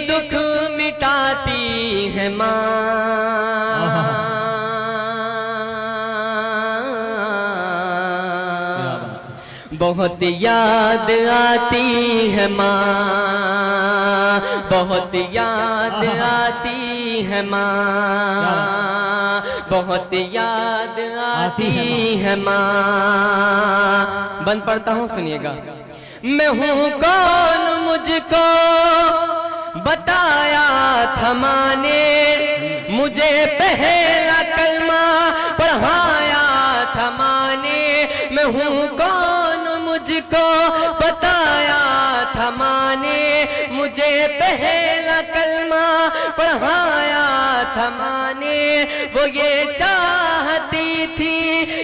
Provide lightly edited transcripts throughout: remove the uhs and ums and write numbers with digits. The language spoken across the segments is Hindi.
दुख मिटाती है माँ, बहुत याद आती है माँ, बहुत याद आती है माँ, बहुत याद आती है माँ। बंद पढ़ता हूँ, सुनिएगा। मैं हूँ कौन मुझको बताया था माँ ने, मुझे पहला कलमा पढ़ाया था माँ ने। मैं हूँ कौन मुझको बताया था माँ ने, मुझे पहला कलमा पढ़ाया था माँ ने। वो ये चाहती थी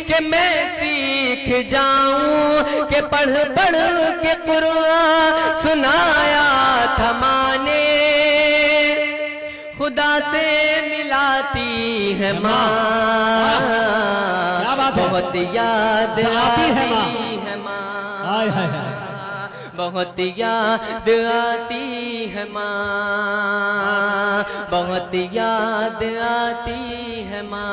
कि मैं सीख जाऊं, कि पढ़ पढ़ के कुरान सुनाया था माँ ने। खुदा से मिलाती है माँ, बहुत याद आती है माँ, बहुत याद आती है माँ, बहुत याद आती है माँ।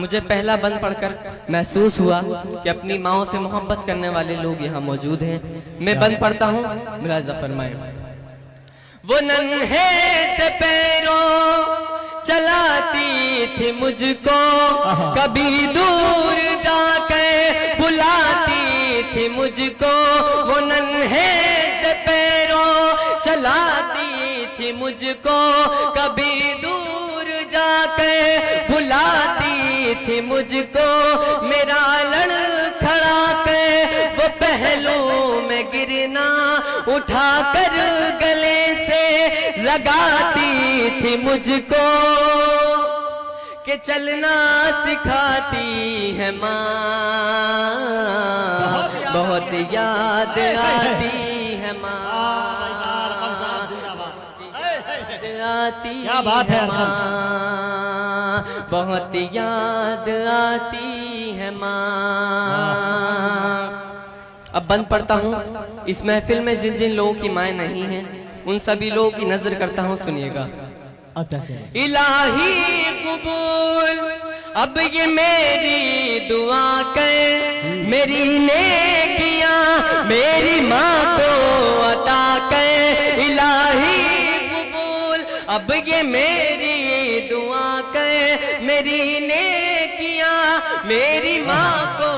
मुझे पहला बंद पढ़कर महसूस हुआ कि अपनी माँओं से मोहब्बत करने वाले लोग यहाँ मौजूद हैं। मैं बंद पढ़ता हूँ, मुलाहिज़ा फरमाएं। वो नन्हे से पैरों चलाती थी मुझको, कभी दूर जाकर बुलाती थी मुझको। वो नन्हे से पैरों चलाती थी मुझको, कभी दूर जाकर बुलाती थी मुझको। मेरा लड़खड़ा कर वो पहलू में गिरना उठा कर गले से लगाती थी मुझको, कि चलना सिखाती है माँ, बहुत याद आती है माँ, क्या बात है माँ, बहुत याद आती है माँ। अब बंद पढ़ता हूँ। इस महफिल में जिन जिन लोगों की माएँ नहीं हैं, उन सभी लोगों की नजर करता हूँ, सुनिएगा। इलाही कबूल अब ये मेरी दुआ कर, मेरी नेकियां मेरी माँ को अता कर। इलाही कबूल अब ये मेरी दुआ कर, मेरी नेकियां मेरी माँ को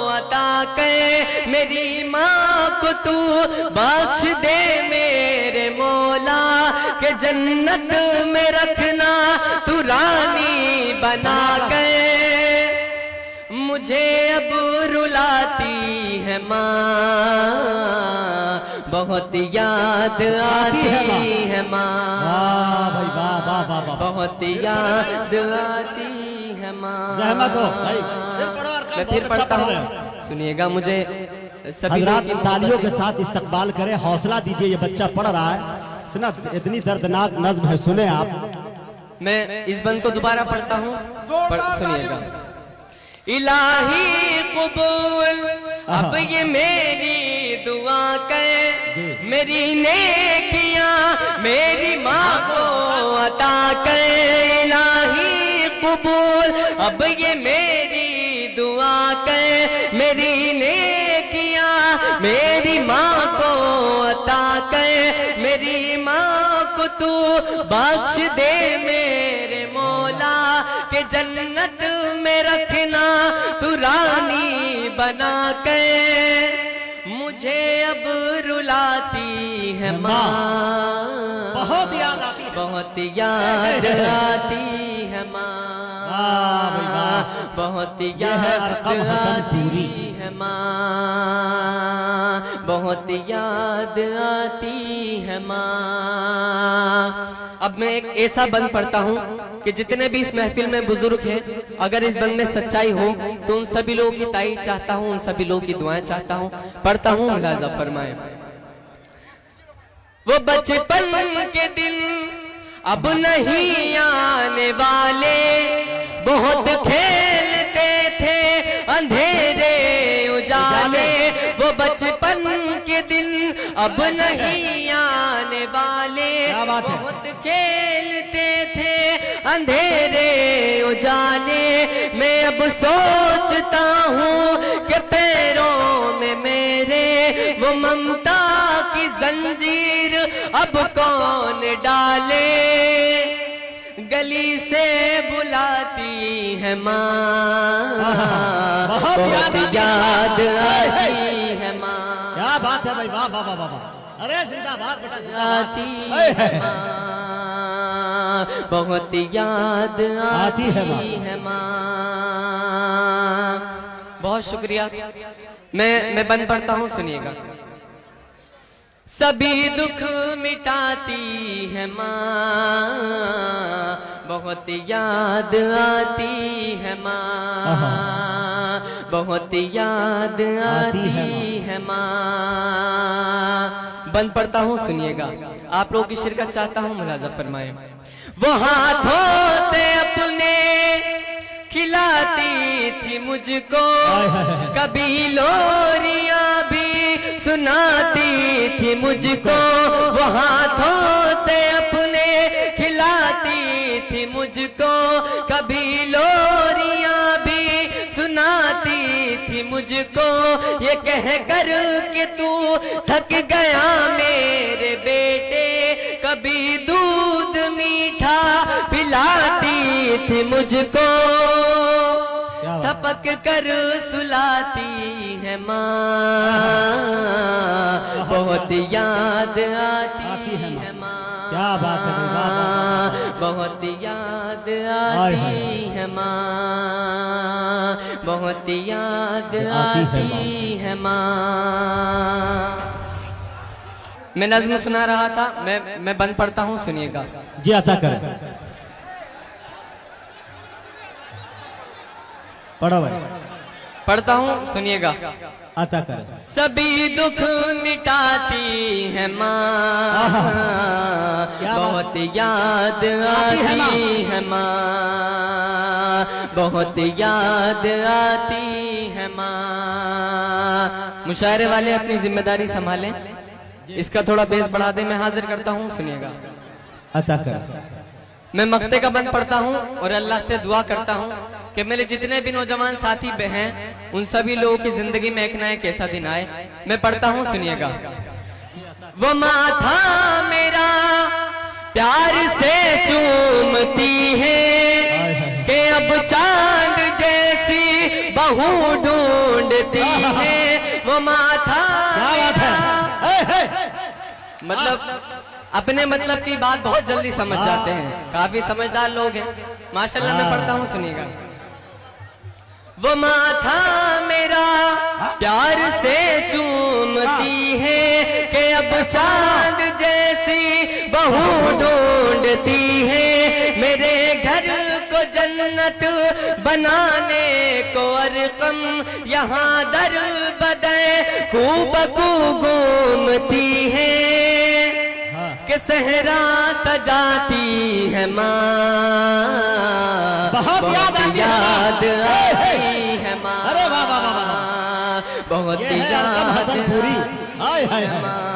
अता कर। मेरी माँ को तू बख्श दे मेरे मौला, के जन्नत में रखना तू रानी बना कर। मुझे अब रुलाती है माँ, बहुत याद आती है माँ, बहुत याद आती है माँ। मैं फिर पढ़ता हूँ, सुनिएगा। मुझे सभी तालियों के साथ इस्तकबाल करें, हौसला दीजिए। ये बच्चा पढ़ रहा है, इतनी दर्दनाक नज्म है, सुने आप। मैं इस बंद को दोबारा पढ़ता हूँ, सुनिएगा। इलाही कबूल अब ये मेरी दुआ कर, मेरी नेकियां मेरी माँ को अता कर। इलाही कबूल अब ये मेरी दुआ कर, मेरी नेकियां मेरी माँ को अता कर। मेरी माँ को तू बख्श दे मेरे मौला, के जन्नत में रखना तू रानी बना कर। मुझे अब रुलाती है माँ, बहुत याद आती है, बहुत याद आती है माँ, बहुत याद आती है माँ, बहुत याद आती है माँ। अब मैं एक ऐसा बंद पढ़ता हूँ कि जितने भी इस महफिल में बुजुर्ग हैं, अगर इस बंद में सच्चाई हो तो उन सभी लोगों की ताईद चाहता हूँ, उन सभी लोगों की दुआएं चाहता हूँ। पढ़ता हूँ, मुलाहिज़ा फरमाएं। वो बचपन के दिन अब नहीं आने वाले, बहुत खेलते थे अंधेरे उजाले। वो बचपन बचपन के दिन अब नहीं आने वाले। क्या बात है? बहुत खेलते थे अंधेरे उजाले। मैं अब सोचता हूँ कि पैरों में मेरे वो ममता की जंजीर अब कौन डाले। गली से बुलाती है माँ, बहुत बहुत याद आती है माँ। क्या बात है भाई, वाह वाह वाह वाह। अरे जिंदाबाद बेटा, आती जिंदाबाद। है माँ, बहुत याद आती है माँ। बहुत शुक्रिया। मैं बन पढ़ता हूँ, सुनिएगा। सभी दुख मिटाती है माँ, बहुत याद आती है माँ, बहुत याद आती है माँ। बंद पढ़ता हूँ, सुनिएगा। आप लोगों की शिरकत चाहता हूँ, मुलाजा फरमाए। वो हाथों से अपने खिलाती थी मुझको, कभी लोरियां भी सुनाती थी मुझको। वो हाथों से अपने खिलाती थी मुझको, कभी लोरियां भी सुनाती थी मुझको। ये कह कर कि तू थक गया मेरे बेटे, कभी दूध मीठा पिलाती थी मुझको। थपक कर सुलाती है माँ, बहुत याद आती है माँ। क्या बात है, बहुत याद आती है माँ, बहुत याद आती है माँ। मैं नज़्म सुना रहा था, मैं बंद पढ़ता हूँ, सुनिएगा। जी अता कर, पढ़ो भाई। पढ़ता हूँ, सुनिएगा। अता कर। सभी दुख मिटाती है माँ, बहुत याद आती है माँ, बहुत याद आती है माँ। मुशायरे वाले अपनी जिम्मेदारी संभालें, इसका थोड़ा बेस बढ़ा दे। मैं हाजिर करता हूँ, सुनिएगा। अता कर। मैं मक्ते का बंद पढ़ता हूँ और अल्लाह से दुआ करता हूँ कि मेरे जितने भी नौजवान साथी हैं, उन सभी लोगों की जिंदगी में एक ना एक ऐसा दिन आए। मैं पढ़ता हूँ, सुनिएगा। वो माथा मेरा प्यार से चूमती है कि अब चांद जैसी बहू ढूंढती है। वो माथा, मतलब अपने मतलब की बात बहुत जल्दी समझ जाते हैं, काफी समझदार लोग हैं माशाल्लाह। मैं पढ़ता हूँ, सुनिएगा। वो माथा मेरा प्यार से चूमती है कि अब चांद जैसी बहू ढूंढती है। मेरे घर को जन्नत बनाने को अरकम यहाँ दर बदर खूब घूमती है कि सहरा सजाती है माँ, बहुत याद आती है माँ, अरे वाह वाह वाह, बहुत याद पूरी। हाय हाय हाय।